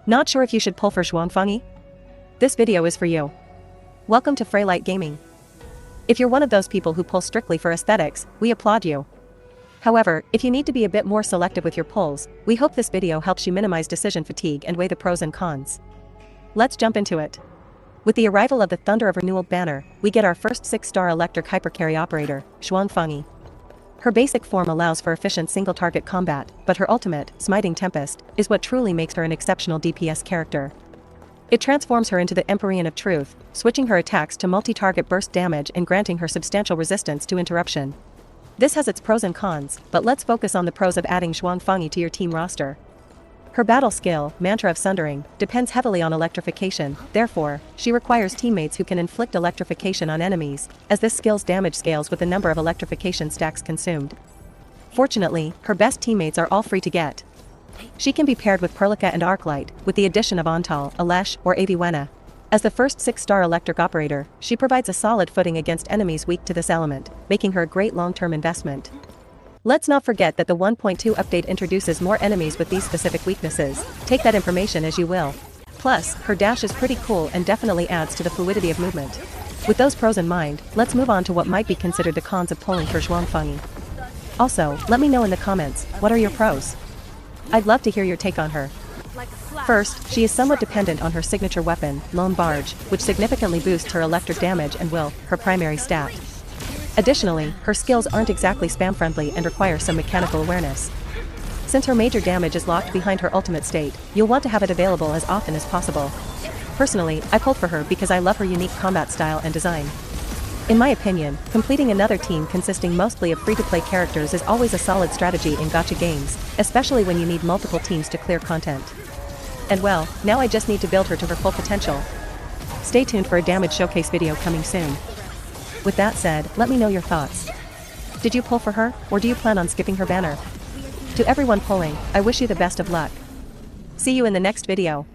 Not sure if you should pull for Zhuang Fangyi? This video is for you. Welcome to FraylightGaming. If you're one of those people who pull strictly for aesthetics, we applaud you. However, if you need to be a bit more selective with your pulls, we hope this video helps you minimize decision fatigue and weigh the pros and cons. Let's jump into it. With the arrival of the Thunder of Renewal banner, we get our first 6-star electric hypercarry operator, Zhuang Fangyi. Her basic form allows for efficient single-target combat, but her ultimate, Smiting Tempest, is what truly makes her an exceptional DPS character. It transforms her into the Empyrean of Truth, switching her attacks to multi-target burst damage and granting her substantial resistance to interruption. This has its pros and cons, but let's focus on the pros of adding Zhuang Fangyi to your team roster. Her battle skill, Mantra of Sundering, depends heavily on electrification, therefore, she requires teammates who can inflict electrification on enemies, as this skill's damage scales with the number of electrification stacks consumed. Fortunately, her best teammates are all free to get. She can be paired with Perlica and Arclight, with the addition of Antal, Alesh, or Aviwena. As the first 6-star electric operator, she provides a solid footing against enemies weak to this element, making her a great long-term investment. Let's not forget that the 1.2 update introduces more enemies with these specific weaknesses. Take that information as you will. Plus, her dash is pretty cool and definitely adds to the fluidity of movement. With those pros in mind, let's move on to what might be considered the cons of pulling for Zhuang Fangyi. Also, let me know in the comments, what are your pros? I'd love to hear your take on her. First, she is somewhat dependent on her signature weapon, Lone Barge, which significantly boosts her electric damage and will, her primary stat. Additionally, her skills aren't exactly spam-friendly and require some mechanical awareness. Since her major damage is locked behind her ultimate state, you'll want to have it available as often as possible. Personally, I pulled for her because I love her unique combat style and design. In my opinion, completing another team consisting mostly of free-to-play characters is always a solid strategy in gacha games, especially when you need multiple teams to clear content. And well, now I just need to build her to her full potential. Stay tuned for a damage showcase video coming soon. With that said, let me know your thoughts. Did you pull for her, or do you plan on skipping her banner? To everyone pulling, I wish you the best of luck. See you in the next video.